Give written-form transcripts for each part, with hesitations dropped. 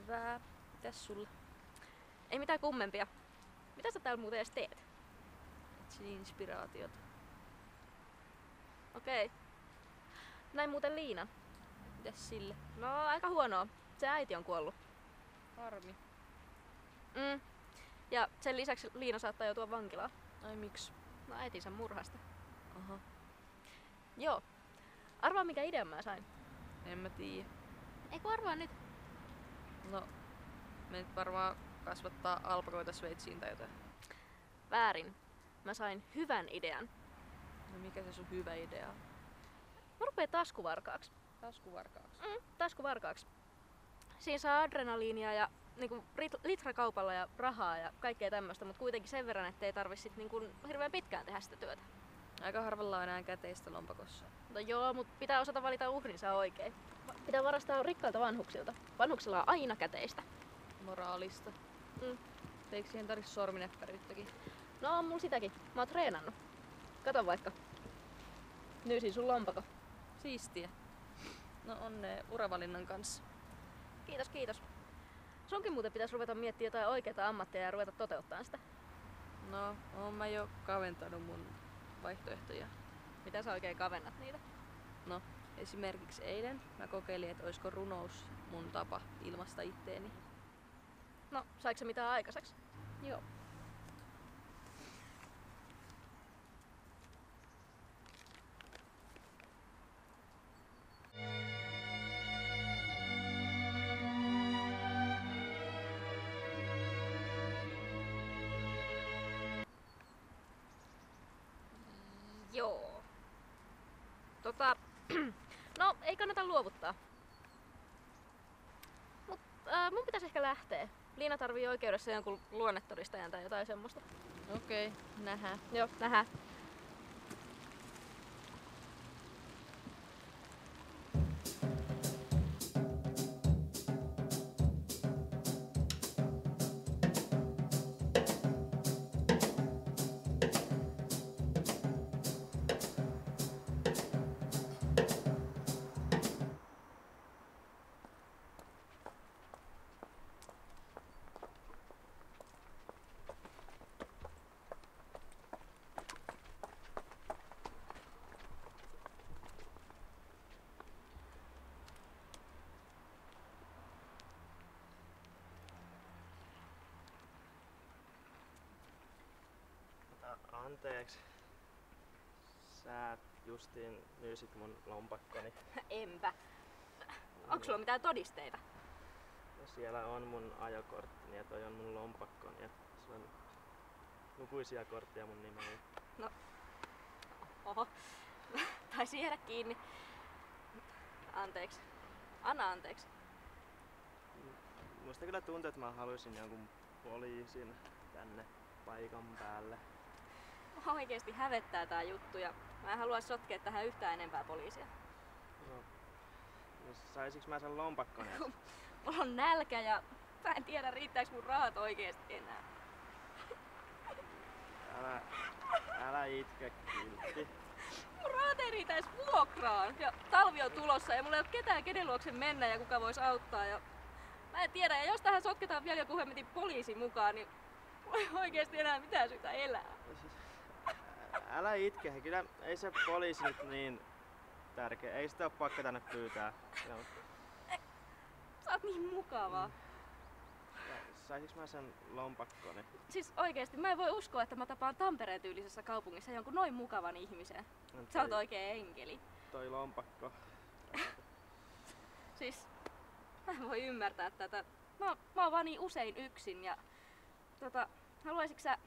Hyvä. Mitäs sulla? Ei mitään kummempia. Mitä sä täällä muuten edes teet? Etsin inspiraatiota. Okei. Näin muuten Liinan. Mitäs sille? No aika huonoa. Se äiti on kuollut. Harmi. Ja sen lisäksi Liina saattaa joutua vankilaan. Ai miksi? No äitinsä murhasta. Aha. Joo. Arvaa mikä idean mä sain. En mä tiedä. Eikö arvaa nyt? No, me nyt varmaan kasvattaa alpakoita Sveitsiin tai jotain. Väärin. Mä sain hyvän idean. No mikä se sun hyvä idea on? Mä rupeen taskuvarkaaksi. Taskuvarkaaksi. Taskuvarkaaksi. Siinä saa adrenaliinia ja niinku litrakaupalla ja rahaa ja kaikkea tämmöstä, mutta kuitenkin sen verran, ettei tarvitse sit niinku hirveän pitkään tehdä sitä työtä. Aika harvalla on enää käteistä lompakossa. No joo, mutta pitää osata valita uhrinsa oikein. Pitää varastaa rikkailta vanhuksilta. Vanhuksilla on aina käteistä. Moraalista. Eikö siihen tarvitse sorminäppäryyttäkin? No on mulla sitäkin. Mä oon treenannut. Kato vaikka. Nyysin sun lompako. Siistiä. No onnea uravalinnan kanssa. Kiitos, kiitos. Sunkin muuten pitäisi ruveta miettimään jotain oikeita ammatteja ja ruveta toteuttaa sitä. No, oon mä jo kaventanut mun vaihtoehtoja. Mitä sä oikein kavennat niitä? No, esimerkiksi eilen mä kokeilin, että olisiko runous mun tapa ilmaista itteeni. No, saiko sä mitään aikaiseksi? Joo. Joo. No, ei kannata luovuttaa. Mut mun pitäisi ehkä lähteä. Liina tarvii oikeudessa jonkun luonnetodistajan tai jotain semmoista. Okei, nähdään. Joo, nähdään. Anteeksi. Sä justiin nyysit mun lompakkoni. Enpä. Onko sulla mitään todisteita? Ja siellä on mun ajokorttini ja toi on mun lompakkoni ja se on lukuisia kortteja mun nimeen. No, oho. Taisi jäädä kiinni. Anteeksi. Anna anteeksi. Musta kyllä tuntuu, että mä haluaisin jonkun poliisin tänne paikan päälle. Mua oikeesti hävettää tää juttu ja mä en halua sotkea tähän yhtään enempää poliisia. No saisinko mä sen lompakkoni? Mulla on nälkä ja mä en tiedä riittääks mun rahat oikeesti enää. Älä itke, kiltti. Mun rahat ei riitä edes vuokraan ja talvi on tulossa ja mulla ei oo ketään kenen luokse mennä ja kuka vois auttaa ja mä en tiedä, ja jos tähän sotketaan vielä joku hemmetin poliisi mukaan, niin mulla ei oikeesti enää mitään syytä elää. Älä itke, kyllä ei se poliisi nyt niin tärkeä. Ei sitä oo pakko tänne pyytää. Sä oot niin mukavaa. Saisinko mä sen lompakkoni? Siis oikeesti mä en voi uskoa, että mä tapaan Tampereen tyylisessä kaupungissa jonkun noin mukavan ihmisen. No Sä oot oikein enkeli. Toi lompakko. Siis mä en voi ymmärtää tätä. Mä oon vaan niin usein yksin ja haluaisitko sä,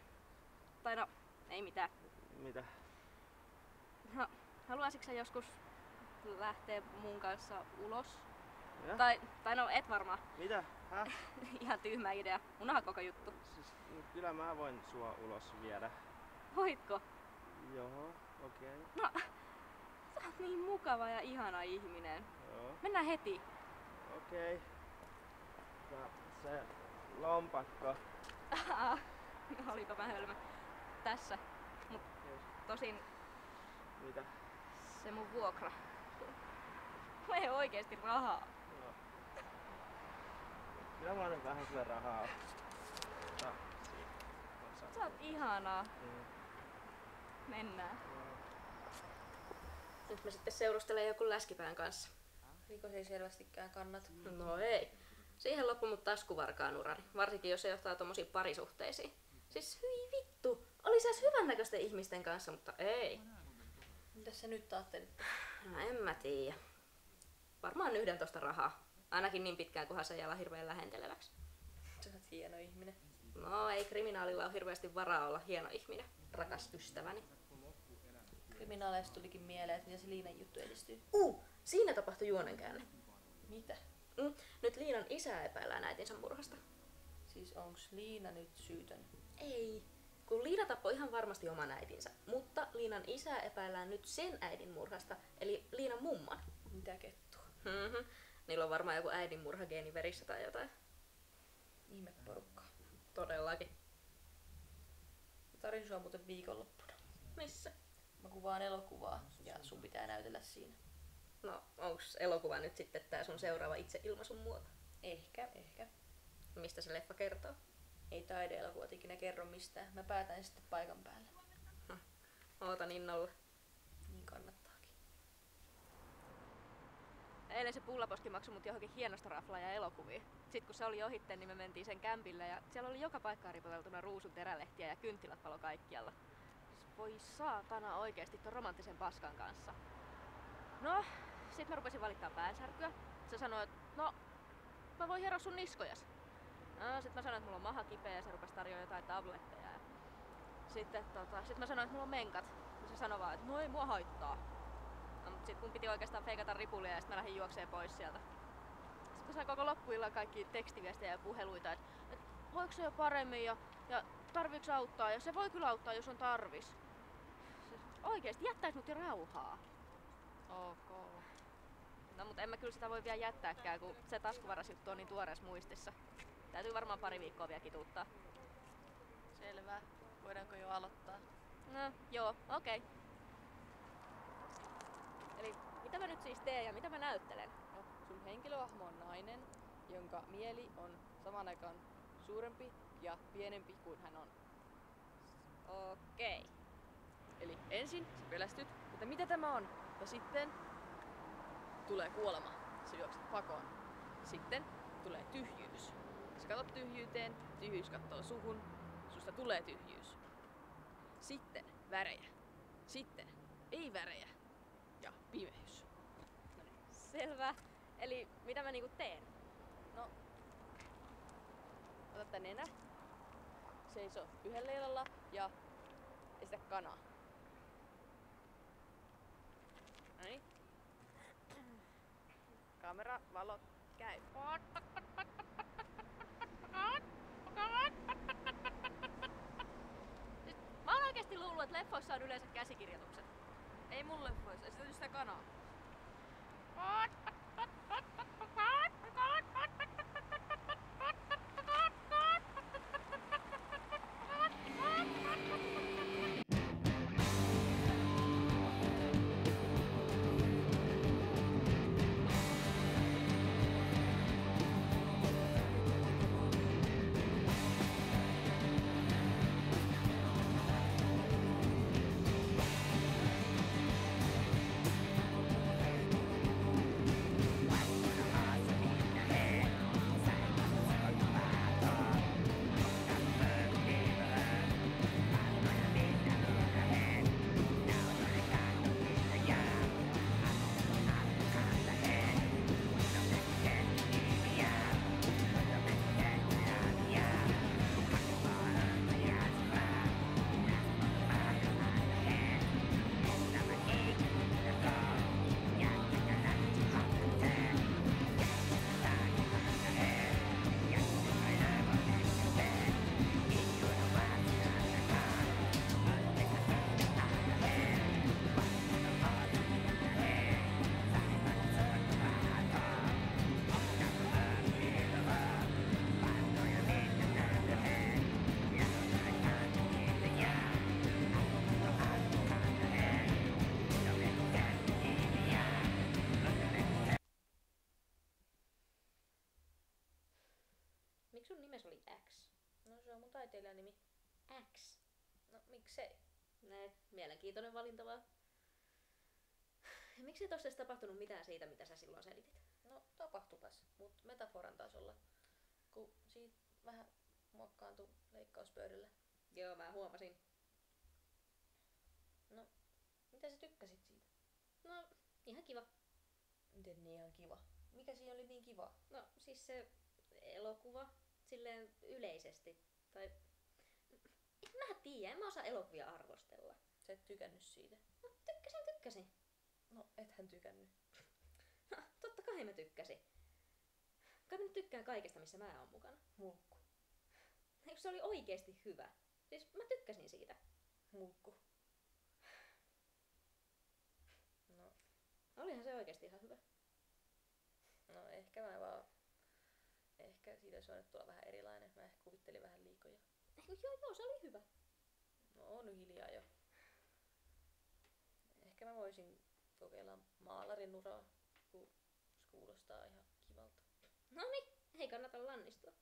tai no ei mitään. Mitä? No, haluaisitko sä joskus lähteä mun kanssa ulos? Ja? Tai no et varmaan. Mitä? Häh? Ihan tyhmä idea. Unoha koko juttu. Siis, kyllä mä voin sua ulos viedä. Voitko? Joo, okei. No, sä oot niin mukava ja ihana ihminen. Joo, Mennään heti. okei. Ja se lompakko. No, olipa mä hölmö. Tässä. Mut tosin Mitä? se mun vuokra. Mulla ei oo oikeesti rahaa. No. Kyllä mulla nyt vähän sille rahaa on. Sä oot ihanaa. Mennään. Nyt mä sitten seurustelen joku läskipään kanssa. Rikos ei selvästikään kannata. No ei. Siihen loppui mut taskuvarkaan urani, varsinkin jos se johtaa tommosiin parisuhteisiin. Siis hyi vittu, oli se hyvännäköisten ihmisten kanssa, mutta ei. Mitäs sä nyt ajattelit? No en mä tiedä. Varmaan yhden tosta rahaa. Ainakin niin pitkään, kunhan se ei ala hirveän lähenteleväksi. Sä oot hieno ihminen. No ei kriminaalilla ole hirveästi varaa olla hieno ihminen, rakas ystäväni. Kriminaaleista tulikin mieleen, että miten se Liinan juttu edistyy. Siinä tapahtui juonenkäänne. Mitä? Nyt Liinan isää epäillään äitinsä murhasta. Siis onks Liina nyt syytön? Ei, kun Liina tappoi ihan varmasti oman äitinsä, mutta Liinan isää epäillään nyt sen äidin murhasta, eli Liinan mumman. Mitä kettua? Niillä on varmaan joku äidin murhageeni verissä tai jotain. Ihme porukkaa. Todellakin. Mä tarin sua muuten viikonloppuna. Missä? Mä kuvaan elokuvaa ja sun pitää näytellä siinä. No, onks elokuva nyt sitten tää sun seuraava itseilmaisun muoto? Ehkä. Mistä se leffa kertoo? Ei taide-elokuvat ikinä kerro mistään. Mä päätän sitten paikan päällä. Ootan innolla. Niin kannattaakin. Eilen se Pullaposki maksoi mut johonkin hienosta raflaa ja elokuviin. Sitten kun se oli ohitte, niin me mentiin sen kämpille ja siellä oli joka paikkaan ripoteltuna ruusun terälehtiä ja kynttilät palo kaikkialla. Voi saatana oikeesti ton romanttisen paskan kanssa. No, sit mä rupesin valittaa päänsärkyä. Se sanoi, että no, mä voin hieroa sun niskojas. No, sit mä sanoin, että mulla on maha kipeä ja se rupesi tarjoamaan jotain tabletteja. Sitten sit mä sanoin, että mulla on menkat. Ja se sanoi vaan, että no ei mua haittaa. No, mut sit mun piti oikeastaan feikata ripulia ja sit mä lähdin juokseen pois sieltä. Sitten mä sain koko loppuillan kaikki tekstiviestejä ja puheluita, että voiko se jo paremmin ja tarviiks auttaa ja se voi kyllä auttaa, jos on tarvis. Oikeesti, jättäis mut jo rauhaa. Ok. No mut en mä kyllä sitä voi vielä jättääkään, kun se taskuvarasjuttu on niin tuoreessa muistissa. Täytyy varmaan pari viikkoa vielä kituuttaa. Selvä. Voidaanko jo aloittaa? No, joo, okei. Eli mitä mä nyt siis teen ja mitä mä näyttelen? No, sun henkilöhahmo on nainen, jonka mieli on saman aikaan suurempi ja pienempi kuin hän on. Okei. Eli ensin sä pelästyt, että mitä tämä on, ja sitten tulee kuolema. Sä juokset pakoon. Sitten tulee tyhjyys. Sä katot tyhjyyteen, tyhjyys kattoo suhun, susta tulee tyhjyys. Sitten värejä. Sitten ei värejä. Ja pimeys. Selvä. Eli mitä mä niinku teen? No, ota tää nenä, seiso yhdellä jalalla ja esitä kanaa. Noniin. Kamera, valot, käy. Mä oon oikeesti luullut, että leffoissa on yleensä käsikirjoitukset. Ei mun leffoissa, esitä sitä kanaa. taiteilijan nimi? X. No miksei? Näin, mielenkiintoinen valinta vaan. Ja miksi tossa edes tapahtunut mitään siitä, mitä sä silloin selitit? No tapahtupas, mut metaforan tasolla. Kun siitä vähän muokkaantui leikkauspöydällä. Joo, mä huomasin. No, mitä sä tykkäsit siitä? No, ihan kiva. Miten niin ihan kiva? Mikä siinä oli niin kiva? No, siis se elokuva, silleen yleisesti. Tai... En mä tiedä, en mä osaa elokuvia arvostella. Sä et tykännyt siitä. No, tykkäsin. No, ethän tykännyt. No, totta kai mä tykkäsin. Kai mä nyt tykkään kaikesta, missä mä oon mukana. Mulkku. Eikö se oli oikeesti hyvä? Siis mä tykkäsin siitä. Mulkku. No, Olihan se oikeesti ihan hyvä. no ehkä Ehkä siitä olisi voinut tulla vähän erilainen. Mä ehkä kuvittelin vähän liikoja. Joo, se oli hyvä. No on nyt hiljaa jo. Ehkä mä voisin kokeilla maalarin uraa, kun se kuulostaa ihan kivalta. No niin, ei kannata lannistua.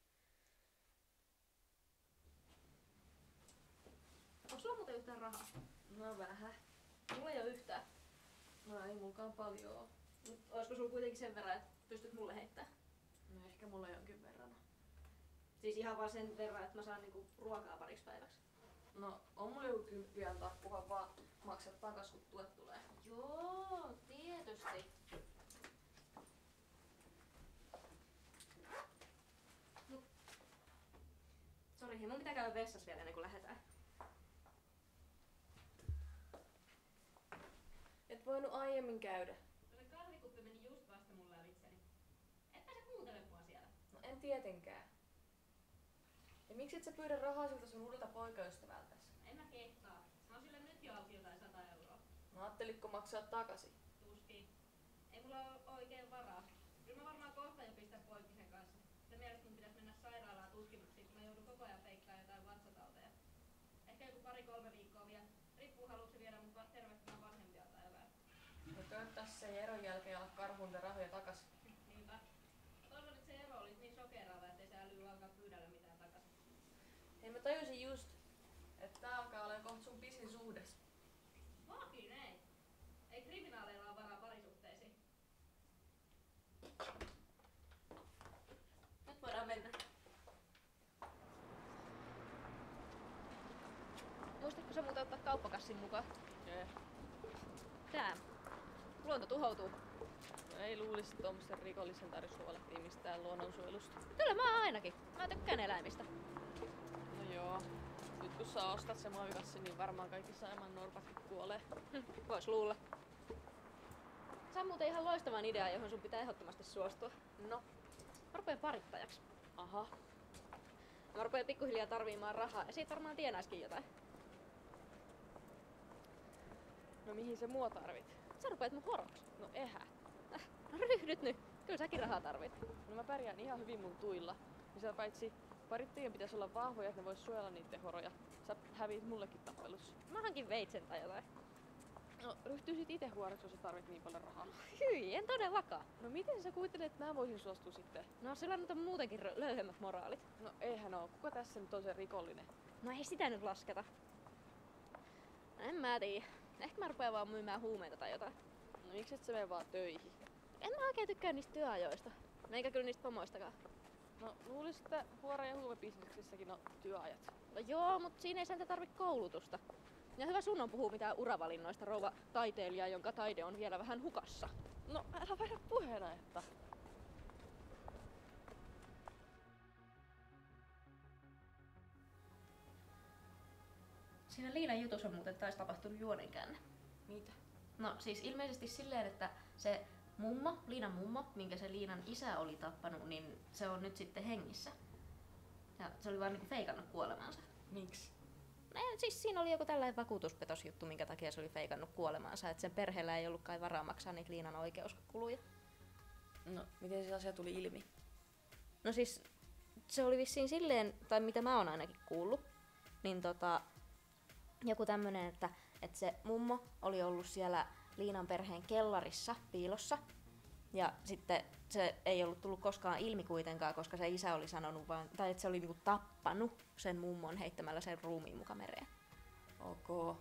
Onko sulla muuten yhtään rahaa? No vähän. Mulla ei oo yhtään. No ei mulkaan paljon oo. Mut oisko sulla kuitenkin sen verran, että pystyt mulle heittämään? No ehkä mulla jonkin verran. Siis ihan vaan sen verran, että mä saan niinku ruokaa pariksi päiväksi. No on mulla joku 10 antaa, kunhan vaan maksat takas, kun tuet tulee. Joo, tietysti. Sori, mun pitää käydä vessassa vielä ennen kuin lähdetään. Et voinut aiemmin käydä. Se kahvikuppi meni just vasta mun lävitseni. Etpä sä kuuntele mua siellä. No en tietenkään. Ja miksi et sä pyydä rahaa siltä sun uudelta poikaystävältäsi? En mä kehtaa. Mä oon sille nyt jo auki jotain 100 euroa. No ajattelitko maksaa takaisin? Tuskin. Ei mulla oo oikein varaa. Kyllä mä varmaan kohta jo pistän poikkisen kanssa. Sen mielestä mun pitäis mennä sairaalaan tutkimuksiin, kun mä joudun koko ajan feikkaamaan jotain vatsatauteja. Ehkä joku 2-3 viikkoa vielä. Riippuu haluuks se viedä mun tervehtymään vanhempia tai jotain. No köyttäis se eron jälkeen olla karhuun rahoja takas. Niinpä. Toivon, että se ero olisi niin shokeraava, ettei se äly alkaa pyydellä mitään takaisin. Hei mä tajusin just, että tää alkaa olla kohta sun pisin suhdes. Vaakin ei. Ei kriminaaleilla ole varaa parisuhteisiin. Nyt voidaan mennä. Muistatko sä muuten ottaa kauppakassin mukaan? Jee. Tää. Luonto tuhoutuu. No ei luulisi, että tuommoisen rikollisen tarvitsisi huolehtia mistään luonnonsuojelusta. Kyllä mä ainakin. Mä tykkään eläimistä. No joo. Nyt kun sä ostat se muovikassi, niin varmaan kaikki saimaan norpatkin kuolee. Vois luulla. Se on muuten ihan loistava idea, johon sun pitää ehdottomasti suostua. No. Mä rupeen parittajaksi. Aha. Mä rupeen pikkuhiljaa tarviimaan rahaa ja siitä varmaan tienaiskin jotain. No mihin se mua tarvit? Sä rupeat mun horoksi. No ehä. No ryhdyt nyt. Kyllä säkin rahaa tarvit. No mä pärjään ihan hyvin mun tuilla. Ja sitä paitsi parittajien pitäisi olla vahvoja, että ne vois suojella niiden horoja. Sä häviit mullekin tappelussa. Mä hankin veitsen tai jotain. No ryhtyisit ite huoreksi, jos sä tarvit niin paljon rahaa. Hyi, en todellakaan. No miten sä kuvittelet, että mä voisin suostua sitten? No sillä nyt on muutenkin löyhemmät moraalit. No eihän oo. Kuka tässä nyt on se rikollinen? No ei sitä nyt lasketa. No, en mä tiedä. Ehkä mä rupean vaan myymään huumeita tai jotain. No miksi et sä mene vaan töihin? En mä oikein tykkää niistä työajoista. Eikä kyllä niistä pomoistakaan. No luulis, että huore- ja huumebisneksissäkin on työajat. No joo, mut siinä ei sentään tarvitse koulutusta. Ja hyvä sun on puhua mitään uravalinnoista, rouva taiteilija, jonka taide on vielä vähän hukassa. No älä vaihda puheenaihetta. Siinä Liinan jutussa muuten taisi tapahtunut juonenkäänne. Mitä? No siis ilmeisesti silleen, että se mummo, Liinan mummo, minkä se Liinan isä oli tappanut, niin se on nyt sitten hengissä. Ja se oli vaan niinku feikannut kuolemansa. Miksi? Siis siinä oli joku tällainen vakuutuspetosjuttu, minkä takia se oli feikannut kuolemansa. Että sen perheellä ei ollut kai varaa maksaa niitä Liinan oikeuskuluja. No miten se asia tuli ilmi? No siis se oli vissiin silleen, tai mitä mä oon ainakin kuullut, niin joku tämmönen, että se mummo oli ollut siellä Liinan perheen kellarissa piilossa. Ja sitten se ei ollut tullut koskaan ilmi kuitenkaan, koska se isä oli sanonut vaan, tai että se oli niinku tappanut sen mummon heittämällä sen ruumiin muka mereen. Ok.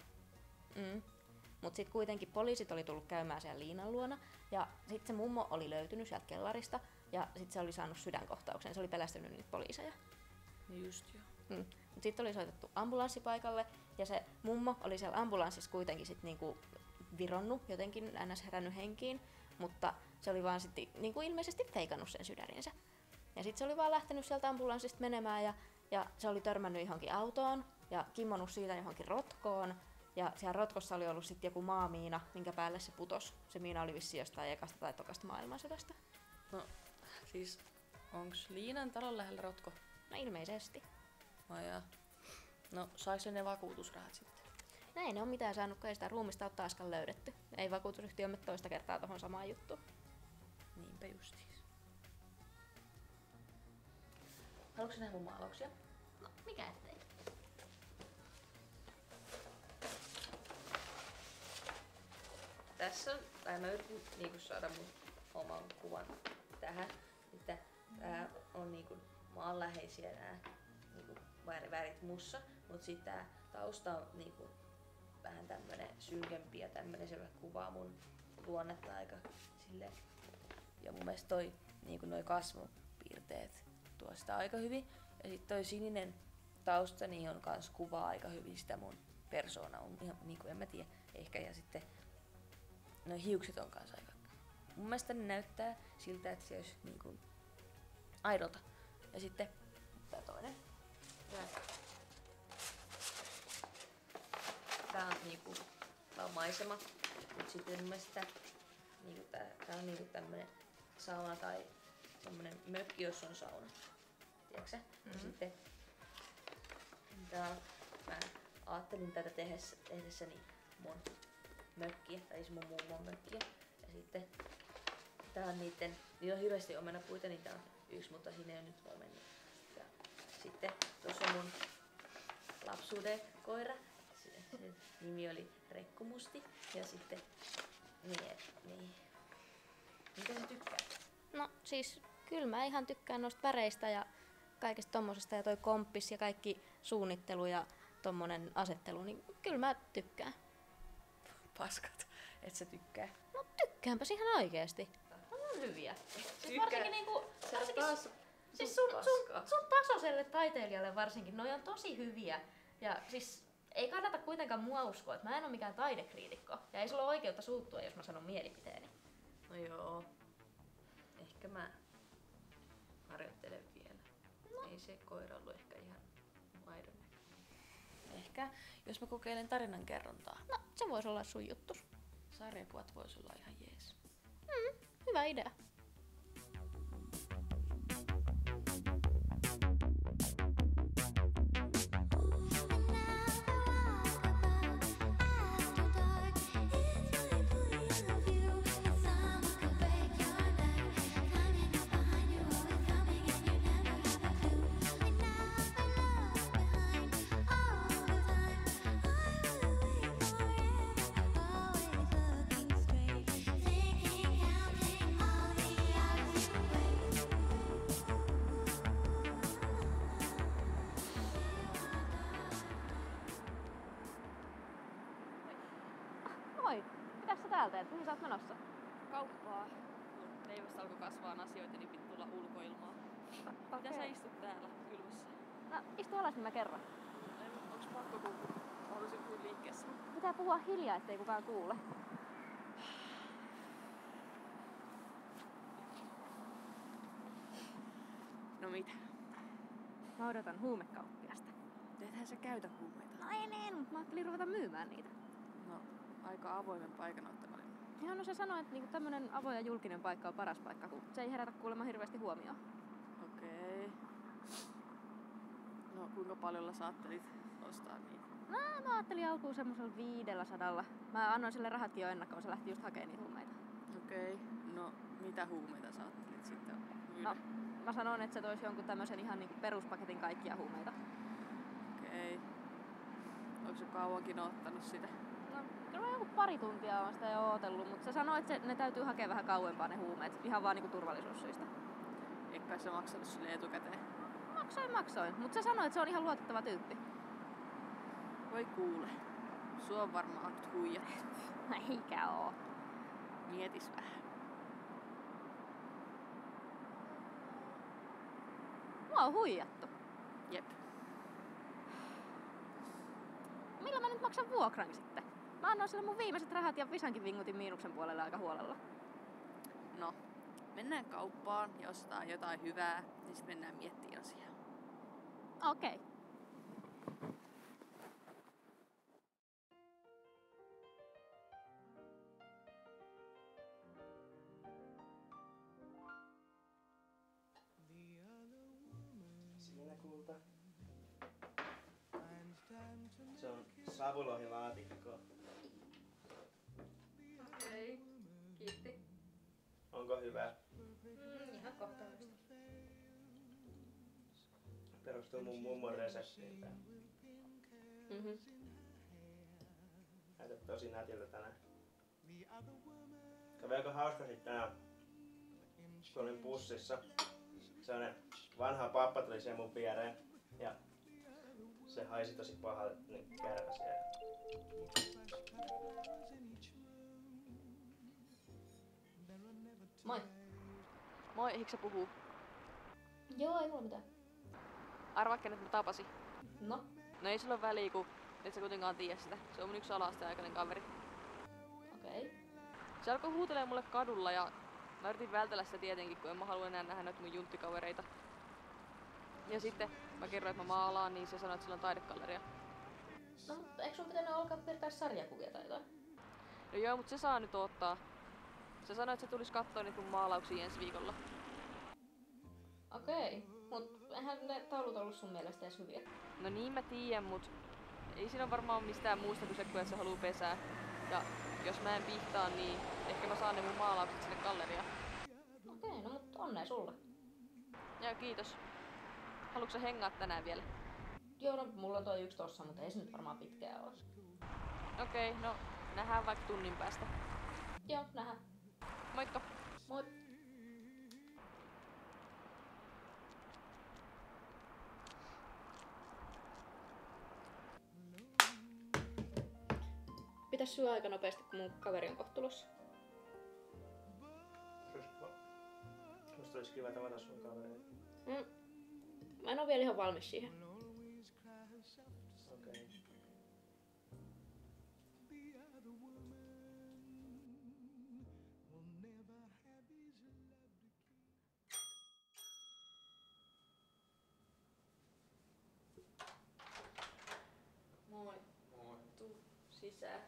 Mutta sitten kuitenkin poliisit oli tullut käymään siellä Liinan luona, ja sitten se mummo oli löytynyt sieltä kellarista, ja sitten se oli saanut sydänkohtauksen, se oli pelästynyt niitä poliiseja. Just joo. Mutta sitten oli soitettu ambulanssi paikalle, ja se mummo oli siellä ambulanssissa kuitenkin sit niinku vironnut, jotenkin ns. Herännyt henkiin, mutta se oli vaan sitten niinku ilmeisesti feikannut sen sydärinsä. Ja sitten se oli vaan lähtenyt sieltä ambulanssista menemään, ja se oli törmännyt johonkin autoon, ja kimmonut siitä johonkin rotkoon, ja siellä rotkossa oli ollut sitten joku maamiina, minkä päälle se putosi. Se miina oli vissiin jostain ekasta tai tokasta maailmansodasta. No, siis onks Liinan talon lähellä rotko? No ilmeisesti. Ajaa. No, sais ne vakuutusrahat sitten? No ei ne ole mitään saanut, kun ei sitä ruumista ole taaskaan löydetty. Ei vakuutusyhtiö mene toista kertaa tohon samaan juttuun. Niinpä justiis. Haluatko sä nähdä mun maalauksia? No, mikä ettei. Tässä on, tai mä yritin niinku saada mun oman kuvan tähän. Että tää on niinku maanläheisiä nää niinku värit mussa, mut sit tää tausta on niinku vähän tämmönen synkempi ja tämmönen se kuvaa mun luonnetta aika silleen. Ja mun mielestä toi niinku noi kasvopiirteet tuo sitä aika hyvin. Ja sit toi sininen tausta niin on kans kuvaa aika hyvin sitä mun persoonaa. Ihan niinku en mä tiedä, ehkä ja sitten no hiukset on kanssa aika. Mun mielestä ne näyttää siltä, että se olisi niinku aidolta. Ja sitten tää toinen. Tää on niinku tää on maisema. Mut sitten mun mielestä niinku tää on niinku tämmönen sauna tai semmonen mökki, jossa on sauna. Tiedätkö sä? Ja sitten tää on, mä ajattelin tätä tehdessäni mun mökkiä, tai siis mun mummon mökkiä. Ja sitten tää on niillä on hirveästi omenapuita, niin tää on yksi, mutta siinä ei ole nyt omenia. Ja sitten tuossa on mun lapsuuden koira. Sen nimi oli Rekkumusti. Ja sitten niin. Mitä sä tykkäät? No siis kyllä mä ihan tykkään noista väreistä ja kaikesta tommosesta ja toi komppis ja kaikki suunnittelu ja tommonen asettelu, niin kyllä mä tykkään. Paskat, et sä tykkää. No tykkäänpäs ihan oikeesti. No on hyviä. Siis varsinkin niinku, siis sun tasoiselle taiteilijalle varsinkin, noi on tosi hyviä. Ja siis ei kannata kuitenkaan mua uskoa, että mä en oo mikään taidekriitikko. Ja ei sulla ole oikeutta suuttua, jos mä sanon mielipiteeni. No joo. Ehkä mä harjoittelen vielä. No. Ei se koira ollut ehkä ihan maidon näköinen. Ehkä jos mä kokeilen tarinan kerrontaa. No se voisi olla sun juttus. Sarjakuvat vois olla ihan jees. Hyvä idea. Moi, mitäs sä täällä teet? Mihin sä oot menossa? Kauppaa. Kun leivästä alkoi kasvaa asioita, niin piti tulla ulkoilmaa. Mitä sä istut täällä kylmässä? No, istu alas, niin mä kerron. Onks pakko, kun mä haluaisin kuin liikkeessä? Pitää puhua hiljaa, ettei kukaan kuule. No mitä? Mä odotan huumekauppiasta. Ethän sä käytä huumeita. No en, mutta mä ajattelin ruveta myymään niitä. No, aika avoimen paikan ootte valinnut. Joo, no se sanoi, että niinku tämmönen avoin ja julkinen paikka on paras paikka, kun se ei herätä kuulemma hirveästi huomioon. Okei. No, kuinka paljolla sä ajattelit ostaa niitä? No, mä ajattelin alkuun semmosella 500. Mä annoin sille rahatkin jo ennakkoon, se lähti just hakemaan niitä huumeita. Okei. No, mitä huumeita sä ajattelit sitten myydä? No, mä sanoin, että se toisi jonkun tämmösen ihan niinku peruspaketin kaikkia huumeita. Okei. Onko se kauankin ottanut sitä? No, kyllä Kyllä mä joku pari tuntia on sitä jo ootellut, mutta se sanoi, että ne täytyy hakea vähän kauempaa ne huumeet. Ihan vaan niinku turvallisuussyistä. Eikä se maksanut sille etukäteen. Maksoin. Mutta se sanoi, että se on ihan luotettava tyyppi. Voi kuule. Sua on varmaan nyt huijattu. Eikä oo. Mietis vähän. Mua on huijattu. Jep. Millä mä nyt maksan vuokran sitten? Mä annoin sille mun viimeiset rahat ja Visankin vingutin miinuksen puolelle aika huolella. No, mennään kauppaan ja ostetaan jotain hyvää, niin sitten mennään miettimään asiaa. Okei. Okay. Siinä kulta. Se on savulohilaatikko. Okei. Kiitti. Onko hyvä? Ihan kohtaamista. Perustuu mun mummon reseptiin. Näytät tosi nätiltä tänään. Kävi aika hauska sit tänään. Kun olin bussissa. Sellainen vanha pappa tuli siihen mun viereen. Ja se haisi tosi pahalle, niin kärpäsi siellä. Moi. Moi, eikö sä puhuu? Joo, ei mulla mitään. Arvaa, kenet mä tapasin. No? No ei sillä ole väliä, kun et sä kuitenkaan tiedä sitä. Se on mun yksi ala-asteaikainen kaveri. Okei. Se alkoi huutelee mulle kadulla ja mä yritin vältellä sitä tietenkin, kun en mä halua enää nähdä noita mun junttikavereita. Ja sitten mä kerroin, että mä maalaan, niin se sanoi, että sillä on taidegalleria. No, mutta eikö sun pitänyt alkaa piirtää sarjakuvia tai jotain? No joo, mutta se saa nyt ottaa. Se sanoi, että se tulisi kattoo niitä mun maalauksia ensi viikolla. Okei. Mut eihän ne taulut ollut sun mielestä edes hyviä. No niin mä tiedän, mut ei siinä ole mistään muusta kuin se, että se haluu pesää. Ja jos mä en pihtaa, niin ehkä mä saan ne mun maalaukset sinne galleriaan. Okei, no mut onnea sulle. Joo, kiitos. Haluatko sä hengaa tänään vielä? Joo, no mulla on toi yksi tossa, mutta ei se nyt varmaan pitkään oo. Okei, no nähdään vaikka tunnin päästä. Joo, nähdään. Moikka! Moi. Pitäis syö aika nopeasti, kun mun kaveri on kohta tulossa. Musta olisi kiva tavata sun kavereita. Mä en oo vielä ihan valmis siihen. Okei. Moi. Moi. Tuu sisään.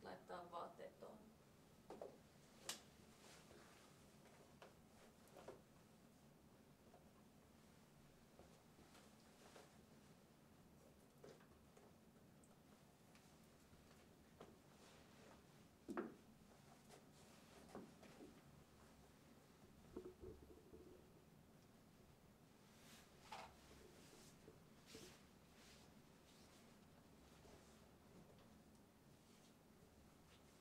Laittaa vaatteet tuohon.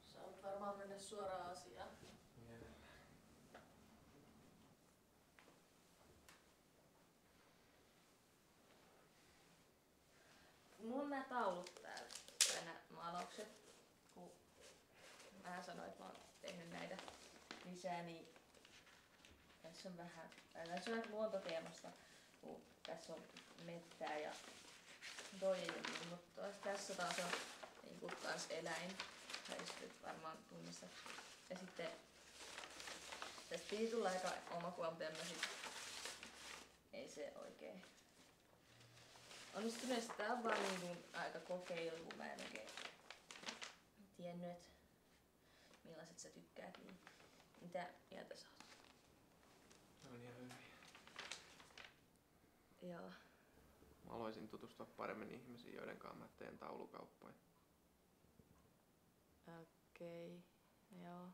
Sä oot varmaan mennä suoraan asiaan. Mulla on nää taulut täällä, tai nää maalaukset. Kun mä sanoin, että mä oon tehnyt näitä lisää, niin tässä on vähän, tässä on näitä luontoteemasta, kun tässä on mettää ja dojeja, mutta tässä taas on niinku kans eläin, tai sitten varmaan tunnistat. Ja sitten tästä piti tulla aika oma kuva, mutta en mä sit, ei se oikein onnistunut. Tää on vaan niinku aika kokeilu, kun mä en oikein tiennyt, että millaiset sä tykkäät, niin mitä mieltä sä oot? Ne on ihan hyviä. Joo. Mä haluaisin tutustua paremmin ihmisiin, joiden kanssa mä teen taulukauppoja. Okei, joo.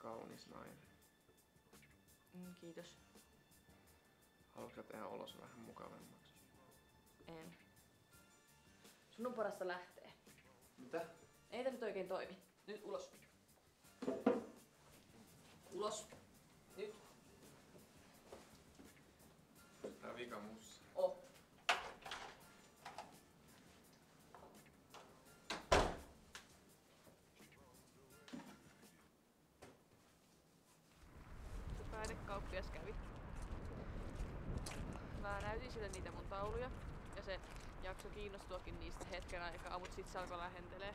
kaunis nainen. Kiitos. Haluatko tehdä olos vähän mukavammaksi? En. Sun on parasta lähteä. Mitä? Ei tää nyt oikein toimi. Nyt ulos. Ulos. Nyt. Tää vika mussa. Oh. Se taidekauppias kävi. Mä näytin sille niitä mun tauluja ja se jakso kiinnostuakin niistä hetken aikaa, mut sit se alkoi lähentelee.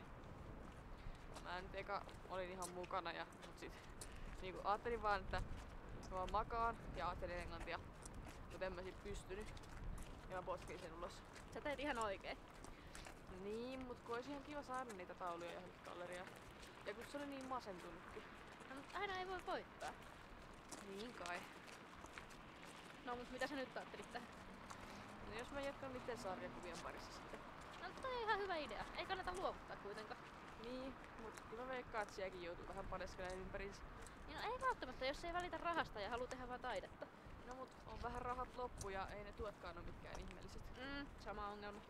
Mä nyt eka olin ihan mukana mut sit niinku ajattelin vaan, että mä vaan makaan ja ajattelin englantia, mut en mä sit pystynyt. Ja mä potkin sen ulos. Sä teet ihan oikein. Niin, mut kun olisi ihan kiva saada niitä tauluja johonkin galleriaan. Ja kun se oli niin masentunutkin. No, mutta aina ei voi voittaa. Niin kai. No mut mitä sä nyt ajattelit tähän? No jos mä jatkan niiden sarjakuvien parissa sitten. No toi on ihan hyvä idea. Ei kannata luovuttaa kuitenkaan. Niin, mut kyllä mä veikkaan, että sielläkin joutuu vähän paneskelemaan ympäriinsä. Niin no ei välttämättä, jos ei välitä rahasta ja haluu tehdä vaan taidetta. No mut on vähän rahat loppu ja ei ne tuotkaan oo mitkään ihmeelliset. Sama ongelma.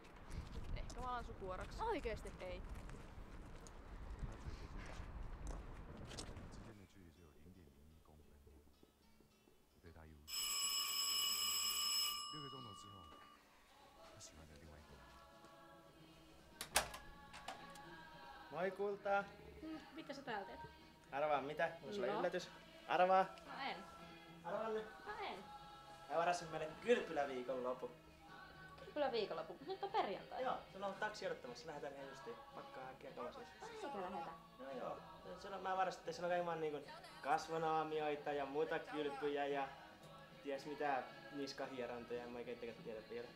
Ehkä mä alan sukuoraksi. Oikeesti? Ei. 之间的距离只有0.01公分，对他有6个钟头之后，他喜欢的另外一个男人。 Moi kultaa. Mitä sä täällä teet? Arvaa mitä? Mulla sulle No. yllätys. Arvaa. Mä en. Arvaa nyt. Mä en. Mä varasin meille kylpyläviikonloppu. Kyllä viikonloppu. Nyt on perjantai. Joo, sulla on taksi odottamassa. Lähdetään ihan justiin. Pakkaa hakea kauas. Eikä lähetä. No joo. Mä varasin, että siellä on kaiken niinku kasvonaamioita ja muita kylpyjä ja ties mitä niskahierontoja. En mä oikein tiedä vielä.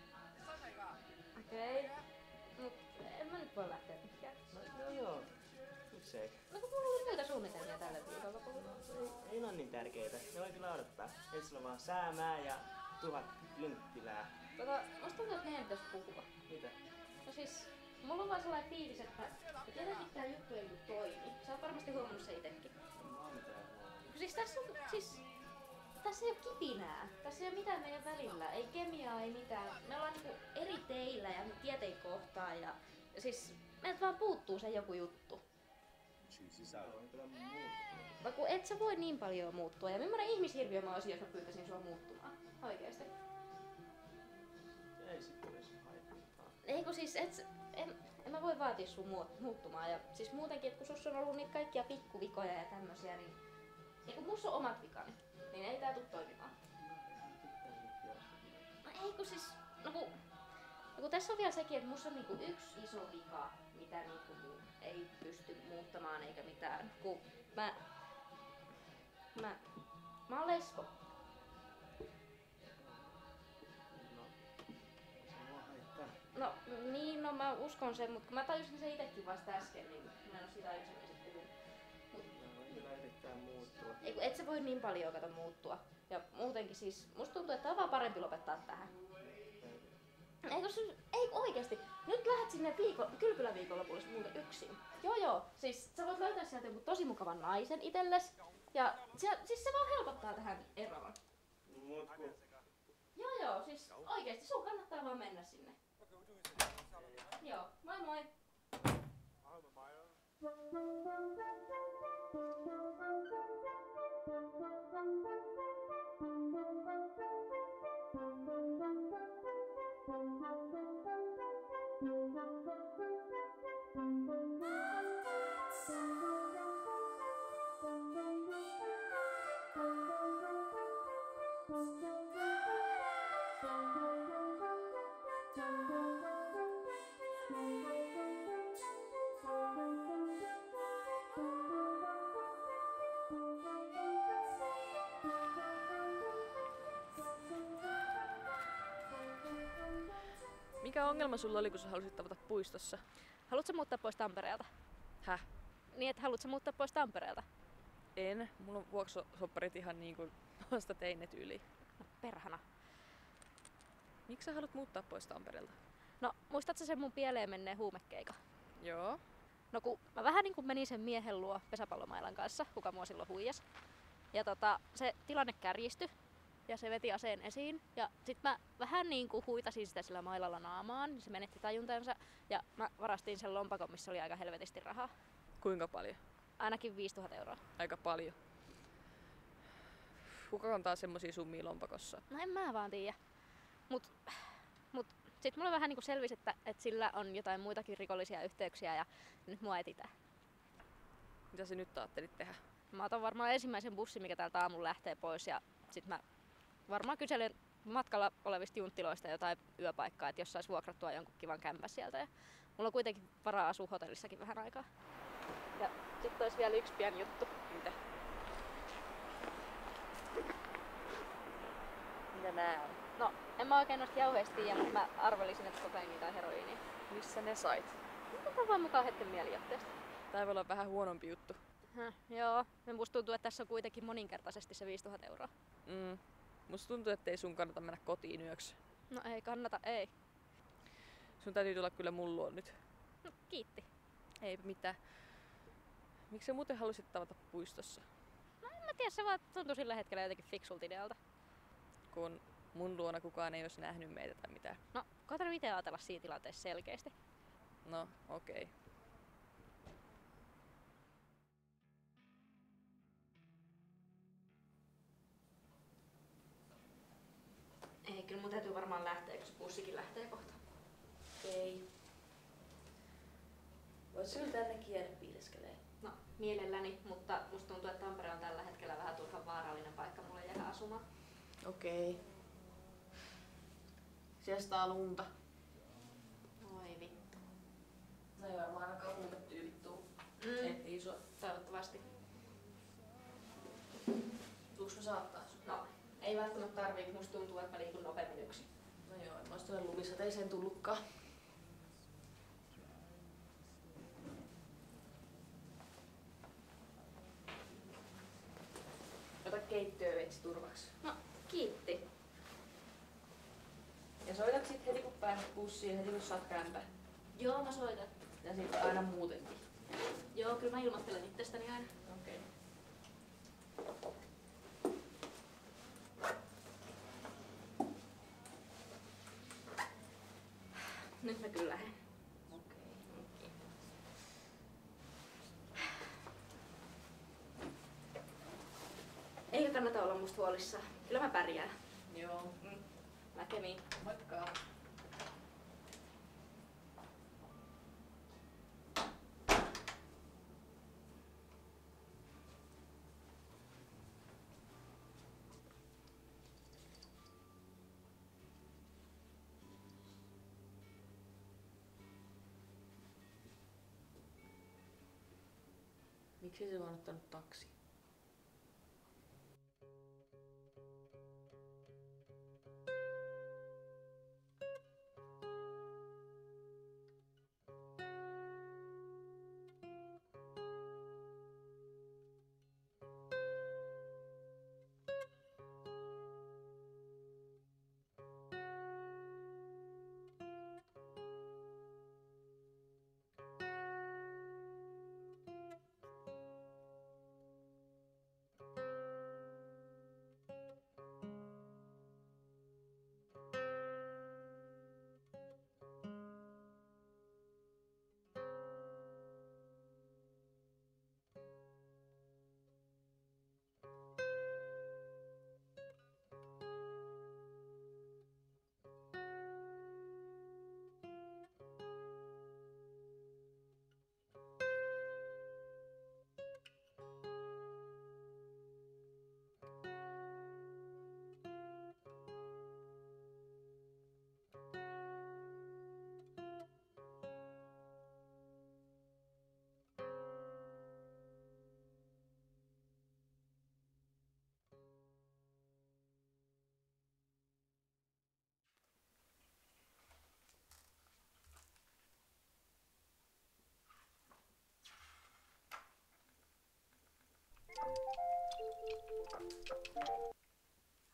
Okei. Mut en mä nyt voi lähteä mihinkään. No joo. Miksei? No kun mulla oli muita suunnitelmia tälle viikonlopulle. Ei ne on niin tärkeitä. Ne voi kyllä odottaa. Ensin sulla on vaan säämää ja 1000 kynttilää. Musta tuntuu, että meidän pitäis puhua. Mitä? No siis, mulla on vaan sellainen fiilis, että jotenkin tää juttu ei nyt toimi. Sä oot varmasti huomannut se itekin. Siis tässä ei oo kipinää. Tässä ei oo mitään meidän välillä. Ei kemiaa, ei mitään. Me ollaan niinku eri teillä ja tieteen kohtaan ja siis meiltä vaan puuttuu se joku juttu. No kun et sä voi niin paljon muuttua. Ja millainen ihmishirviö mä olisin, jos mä pyytäisin sua muuttumaan? Oikeesti. Ei sitten edes haittaa. Ei kun siis en mä voi vaatia sun muuttumaan. Ja siis muutenkin, että kun sussa on ollut niitä kaikkia pikkuvikoja ja tämmösiä, niin kun mussa on omat vikani, niin ei tää tuu toimimaan. No ei kun siis, no kun tässä on vielä sekin, että mussa on niinku yksi iso vika, mitä niinku ei pysty muuttamaan eikä mitään. Kun mä oon lesbo. No niin, no mä uskon sen, mutta kun mä tajusin sen itekin vasta äsken, niin mä en oo siitä aikaisemmin sitten puhunut. Kyllä yrittää muuttua. Ei kun et sä voi niin paljon kato muuttua. Ja muutenkin siis, musta tuntuu, että on vaan parempi lopettaa tähän. Ei kun oikeesti, nyt lähdet sinne kylpyläviikonlopulle muuten yksin. Joo, siis sä voit löytää sieltä joku tosi mukavan naisen itelles. Ja siis se vaan helpottaa tähän eroon. Mut kun... Joo, siis oikeesti sun kannattaa vaan mennä sinne. Joo, moi moi! Mikä ongelma sulla oli, kun sä halusit tavata puistossa? Haluatko muuttaa pois Tampereelta? Häh? Niin, että haluatko muuttaa pois Tampereelta? En. Mulla on vuoksosopparit ihan niinku vasta tein ne tyyliin. No perhana. Miksi sä haluat muuttaa pois Tampereelta? No, muistatko sen mun pieleen menneen huumekeikan? Joo. No kun mä vähän niin kuin menin sen miehen luo pesäpallomailan kanssa, kuka mua silloin huijas. Ja se tilanne kärjistyi ja se veti aseen esiin. Ja sit mä vähän niin kuin huitasin sitä sillä mailalla naamaan, niin se menetti tajuntansa. Ja mä varastin sen lompakon, missä oli aika helvetisti rahaa. Kuinka paljon? Ainakin 5000 euroa. Aika paljon. Kuka kantaa semmosia summia lompakossa? No en mä vaan tiedä. Mut sit mulle vähän niinku selvisi, että sillä on jotain muitakin rikollisia yhteyksiä ja nyt mua etsitään. Mitä sä nyt ajattelit tehdä? Mä otan varmaan ensimmäisen bussin, mikä täältä aamulla lähtee pois ja sit mä varmaan kyselen matkalla olevista junttiloista jotain yöpaikkaa, että jos sais vuokrattua jonkun kivan kämpän sieltä. Ja mulla on kuitenkin varaa asua hotellissakin vähän aikaa. Ja sit ois vielä yksi pieni juttu. Mitä? Mitä nää on? No, en mä oikein noista jauheista tiedä, mutta mä arvelisin, että kokaiini tai heroiini. Missä ne sait? Otetaan vaan mukaan hetken mielijohteesta. Tää voi olla vähän huonompi juttu. Joo, ja musta tuntuu, että tässä on kuitenkin moninkertaisesti se 5000 euroa. Musta tuntuu, ettei sun kannata mennä kotiin yöksi. No ei kannata, ei. Sun täytyy tulla kyllä mun luo nyt. No, kiitti. Eipä mitään. Miksi sä muuten halusit tavata puistossa? No en mä tiedä, se vaan tuntui sillä hetkellä jotenkin fiksulta idealta. Kun mun luona kukaan ei olisi nähnyt meitä tai mitään. No, koetan itse ajatella siinä tilanteessa selkeästi. No, okei. Ei, kyllä mun täytyy varmaan lähteä, kun se bussikin lähtee kohta. Okei. Voit kyllä tännekin jäädä piileskelee. No, mielelläni, mutta musta tuntuu, että Tampere on tällä hetkellä vähän turhan vaarallinen paikka mulle jäädä asumaan. Okei. Siellä saa lunta. Oi vittu. No ei varmaan ainakaan huumetyypit tuu. Etsii sua. Toivottavasti. Tuuks mä saattaa sut? No, ei välttämättä tarvii, kun musta tuntuu, että mä liikun nopeammin yksin. No joo, en mä ois tuonne lumisateeseen tullutkaan. Ota keittiöveitsi turvaksi. No, kiitti. Ja soitat sit heti kun pääset bussiin, heti kun saat kämpän. Joo, mä soitan. Ja sit aina muutenkin. Joo, kyllä mä ilmoittelen itsestäni aina. Okei. Nyt mä kyllä lähden. Okei. Eikö kannata olla musta huolissaan? Kyllä mä pärjään. Joo. Näkemiin. Moikka. Miksi se vaan ottanut taksi?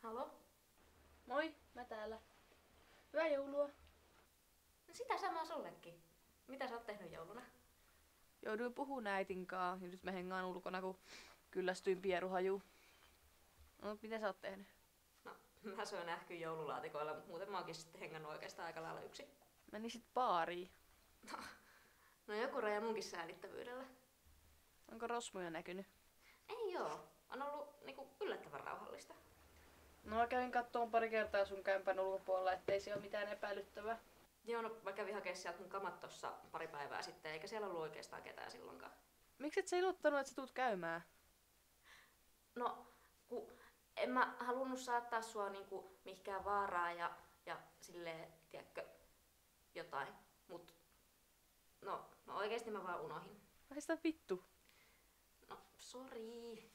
Halo? Moi, mä täällä. Hyvää joulua. No sitä samaa sullekin. Mitä sä oot tehnyt jouluna? jouduin puhumaan äitin kaa ja nyt me hengaan ulkona, kun kyllästyin pieruhajuun. No, mitä sä oot tehnyt? No, mä söin ähkyä joululaatikoilla, mutta muuten mä oonkin sitten hengannut oikeastaan aika lailla yksin. Menisit baariin. No joku raja munkin säälittävyydellä. Onko rosmuja näkynyt? Ei oo. On ollut niinku yllättävän rauhallista. No mä kävin kattoon pari kertaa sun kämpän ulkopuolella, ettei siellä ole mitään epäilyttävää. Joo, no mä kävin hakemaan sieltä mun kamat tossa pari päivää sitten, eikä siellä ollut oikeastaan ketään silloinkaan. Miksi et sä ilmoittanut, että sä tuut käymään? No, kun en mä halunnut saattaa sua niinku mihinkään vaaraan ja silleen, tiedätkö, jotain. Mut, no oikeesti mä vaan unohin. Haista vittu. No, sori.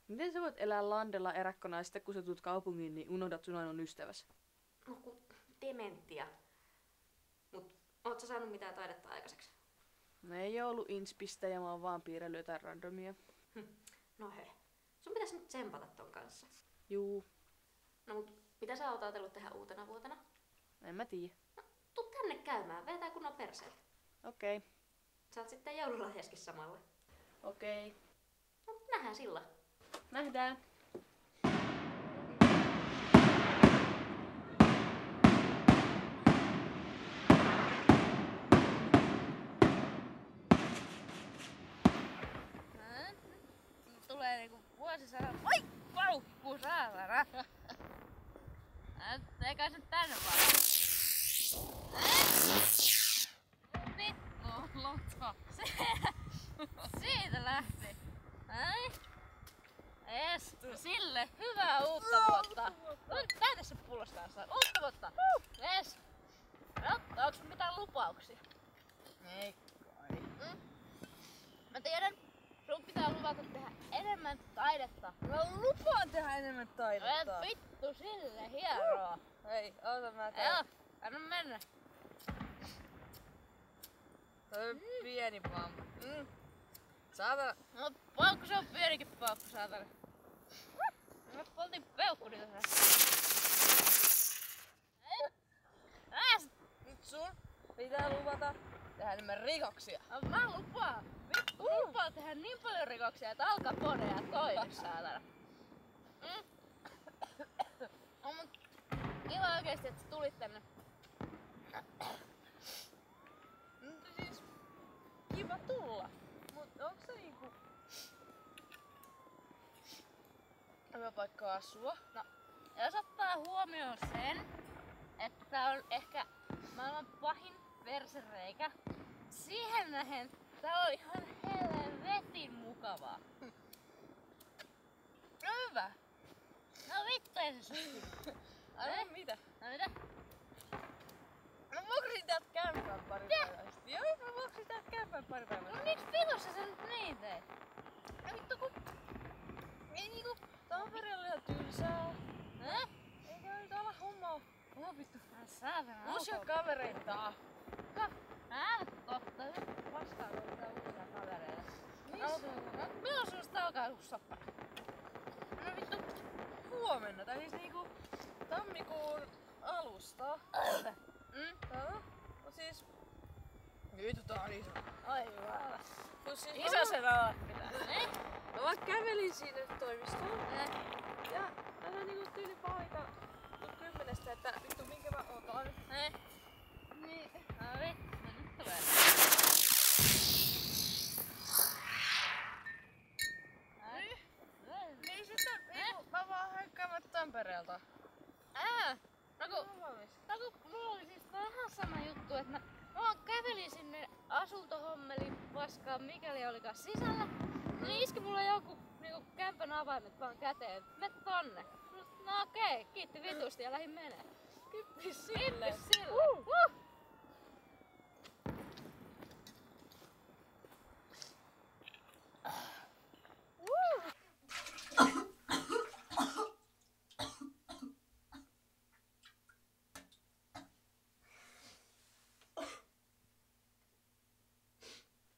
Miten sä voit elää landella eräkkona ja sitten kun sä tuut kaupungiin, niin unohdat sun ainoan ystäväsi? No kun dementia. Mut oot sä saanut mitään taidetta aikaiseksi? No ei oo ollut inspistä ja mä oon vaan piirrellyt jotain randomia. No he. Sun pitäis nyt tsempata ton kanssa. Juu, No mut mitä sä oot ajatellut tehdä uutena vuotena? en mä tiedä. No, tuu tänne käymään, vetää kunnon perseet. Okei. Saat sitten joululahjaskin samalle. Okei. No nähdään sillä. Nähdään. Tulee niinku vuosisadan. Oi! Paukku saatana! Eikä se tänne vaan. Vittu, lotto. Siitä lähti. Ai? Yes, sille hyvää uutta vuotta. Täytä se pullosta taas. Uutta vuotta. Yes. No, onks mitään lupauksia? Ei kai. Mä tiedän, sun pitää luvata tehdä enemmän taidetta. Mä lupaan tehdä enemmän taidetta. Vittu sille, hieroa. Hei, oota mä Joo, anna mennä. Toi pieni vaan. Saatana. No, paukku se on pienikin paukku, saatana. Mä poltin peukkuni tässä. Nyt sun pitää luvata tehdä enemmän rikoksia. No, mä lupaan. Vittu, lupaan tehdä niin paljon rikoksia, että Al Caponea toimi, saatana. On mut kiva oikeesti, että sä tulit tänne. Siis kiva tulla. Mut onks se niinku hyvä paikka asua? No, jos ottaa huomioon sen, että tää on ehkä maailman pahin versereikä, siihen nähen tää on ihan helvetin mukavaa. No hyvä. No vittu ei se suhti. Ai mitä? No mitä? Mä vuokrasin täältä kämpän pari päivää sitten. Joo, mä vuokrasin täältä kämpän pari päivää No sitten. miksi vitussa sä nyt niin teet? No vittu kun ei niinku Tampereella ihan tylsää. Eikä nyt ala hommaa. Oh vittu. Saatana. Uusia kavereita. Totta. Nyt vastaan ottaa uusia kavereita. Milloin susta alkaa joku soppa? No vittu huomenna, tai siis niinku tammikuun alusta. Mut siis vittu tää on iso. Aivan. Kun siis Iso sen alat pitää. mä vaan kävelin sinne toimistoon. Ja mä sain niinku tyyli valita 10, että vittu minkä mä otan. Niin. No vittu, nyt tulee. Niin sitten mä vaan haikkaamaan Tampereelta. No kun mulla oli siis vähän sama juttu, että mä vaan kävelin sinne asuntohommelin paskaan mikäli olikaan sisällä. Niin iski mulle joku niinku kämpän avaimet vaan käteen. Me tonne. No okei, kiitti vitusti ja lähdin menee. Kippis sille. Kippis sille.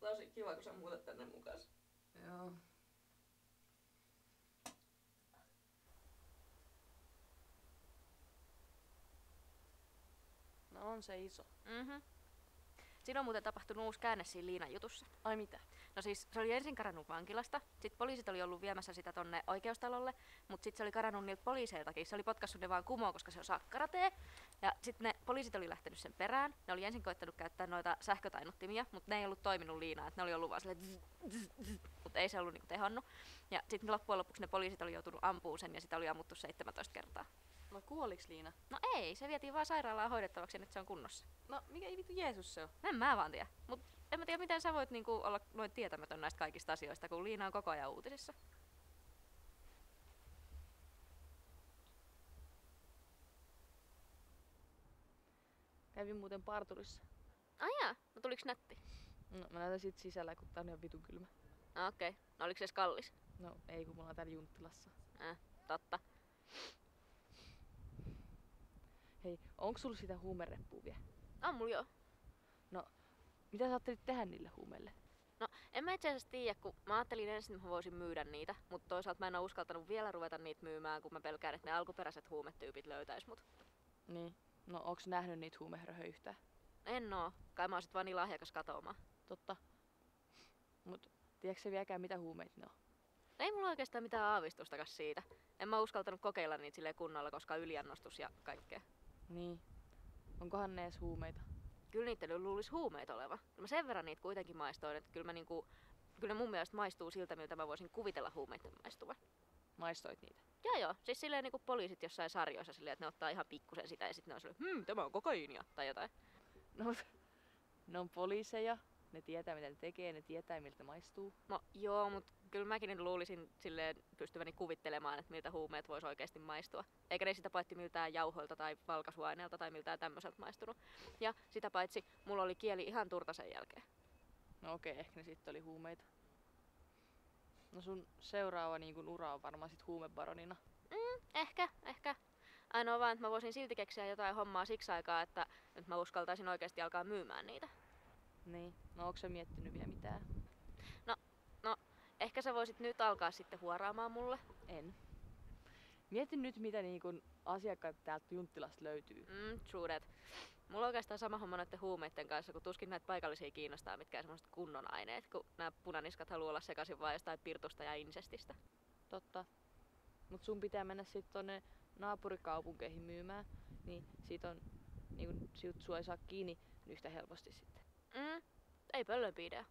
Tosi kiva, kun sä muutat tänne mukaan. Joo. No on se iso. Siinä on muuten tapahtunut uusi käänne siinä Liinan jutussa. Ai mitä? No siis se oli ensin karannut vankilasta, sitten poliisit oli ollut viemässä sitä tonne oikeustalolle, mutta sitten se oli karannut niiltä poliiseiltakin. Se oli potkassut ne vaan kumoon, koska se osaa karatee. Ja sitten ne poliisit oli lähtenyt sen perään. Ne oli ensin koittanut käyttää noita sähkötainuttimia, mutta ne ei ollut toiminut Liinaan. Ne oli ollut vaan silleen mutta ei se ollut niinku tehonnut. Ja sitten loppujen lopuksi ne poliisit oli joutunut ampumaan sen ja sitä oli ammuttu 17 kertaa. No kuoliks Liina? No ei, se vietiin vaan sairaalaan hoidettavaksi ja nyt se on kunnossa. No mikä vittu Jeesus se on? En mä vaan tiedä. Mut en mä tiedä miten sä voit niinku olla noin tietämätön näistä kaikista asioista, kun Liina on koko ajan uutisissa. Kävin muuten parturissa. Ai jaa, no tuliks nätti? No mä näytän sit sisällä, kun tää on ihan vitun kylmä. Okei, okay. No oliks se kallis? No ei, kun mulla on täällä Junttilassa. Totta. Hei, onks sulla sitä huumereppua vielä? On mulla joo. Mitä sä ajattelit tehdä niille huumeille? No en mä itse asiassa tiedä, kun mä ajattelin ensin, että mä voisin myydä niitä, mutta toisaalta mä en oo uskaltanut vielä ruveta niitä myymään, kun mä pelkään, että ne alkuperäiset huumetyypit löytäis mut. Niin. No onks nähnyt niitä huumeröhöjä yhtään? En oo. Kai mä oon sit vaan niin lahjakas katoamaan. Totta. Mut tiedätkö sä vieläkään mitä huumeita ne on? Ei mulla oikeastaan mitään aavistustakaan siitä. En mä uskaltanut kokeilla niitä silleen kunnolla, koska yliannostus ja kaikkea. Niin. Onkohan ne edes huumeita? Kyllä niitä luulisi huumeita oleva. Mä sen verran niitä kuitenkin maistoin, että kyllä ne mun mielestä maistuu siltä, miltä mä voisin kuvitella huumeiden maistuvan. Maistoit niitä? Joo, siis silleen niinku poliisit jossain sarjoissa silleen, että ne ottaa ihan pikkusen sitä ja sitten ne on silleen, tämä on kokaiinia tai jotain. No, ne on poliiseja. Ne tietää mitä ne tekee, ne tietää miltä maistuu. No joo, mutta kyllä mäkin luulisin silleen pystyväni kuvittelemaan, että miltä huumeet vois oikeasti maistua. Eikä ne sitä paitsi miltään jauhoilta tai valkaisuaineelta tai miltään tämmöiseltä maistunut. Ja sitä paitsi mulla oli kieli ihan turta sen jälkeen. No okei, ehkä ne sitten oli huumeita. No sun seuraava niin kun ura on varmaan sit huumebaronina. Ehkä. Ainoa vaan, että mä voisin silti keksiä jotain hommaa siksi aikaa, että nyt mä uskaltaisin oikeasti alkaa myymään niitä. Niin. No onko sä miettinyt vielä mitään? No, ehkä sä voisit nyt alkaa sitten huoraamaan mulle. En. Mietin nyt mitä niin kun asiakkaita täältä Junttilasta löytyy. True that. Mulla on oikeastaan sama homma näiden huumeiden kanssa, kun tuskin näitä paikallisia kiinnostaa mitkään semmoset kunnon aineet, kun nämä punaniskat haluaa olla sekaisin vaan jostain pirtusta ja insestistä. Totta. Mut sun pitää mennä sit tonne naapurikaupunkeihin myymään, niin siitä sua ei saa kiinni yhtä helposti sitten. Ei pöllömpi idea.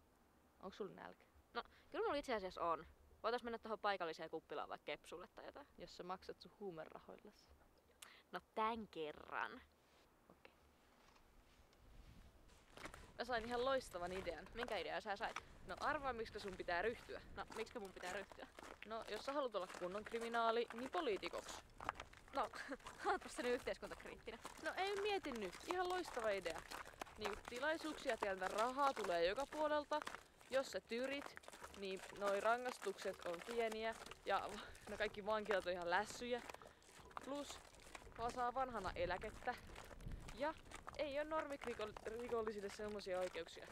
Onko sulla nälkä? No, kyllä mulla itse asiassa on. Voitais mennä tuohon paikalliseen kuppilaan vaikka kepsulle tai jotain. Jos sä maksat sun huumerahoillas. No tän kerran. Okei. Mä sain ihan loistavan idean. Minkä idean sä sait? No arvaa miksi sun pitää ryhtyä. No, miksi mun pitää ryhtyä? No jos sä haluat olla kunnon kriminaali, niin poliitikoksi. No, ootko sä nyt yhteiskuntakriittinen? No ei mieti nyt. Ihan loistava idea. Niin tilaisuuksia tieltä rahaa tulee joka puolelta. Jos sä tyrit, niin noi rangaistukset on pieniä ja no kaikki vankilat on ihan lässyjä. Plus vaan saa vanhana eläkettä. Ja ei ole normikrikollisille semmosia oikeuksia.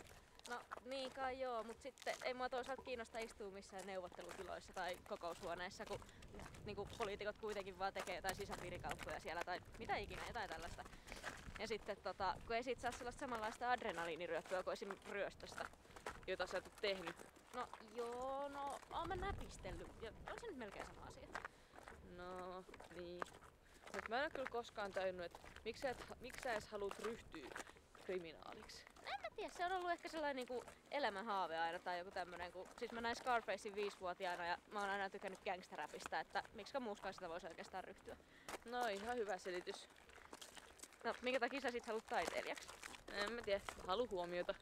No niin kai joo, mutta sitten ei mua toisaalta kiinnosta istua missään neuvottelutiloissa tai kokoushuoneissa, kun niinku poliitikot kuitenkin vaan tekee jotain sisäpiirikauppoja siellä tai mitä ikinä, jotain tällaista. Ja sitten kun ei siitä saa sellaista samanlaista adrenaliiniryöppyä kuin esim. Ryöstöstä. Jota sä et oo tehnyt. No joo, no oon mä näpistellyt ja on se nyt melkein sama asia. No niin. Mut mä en oo kyllä koskaan tajunnut, että miksi sä edes haluut ryhtyä kriminaaliksi. En mä tiedä, se on ollut ehkä sellainen niinku elämänhaave aina tai joku tämmönen, kun siis mä näin Scarfacein 5-vuotiaana ja mä oon aina tykännyt gangsteräpistä, että miksikä muuskaan sitä voisi oikeastaan ryhtyä. No ihan hyvä selitys. No minkä takia sä sit haluat taiteilijaksi? En mä tiedä, mä haluun huomiota.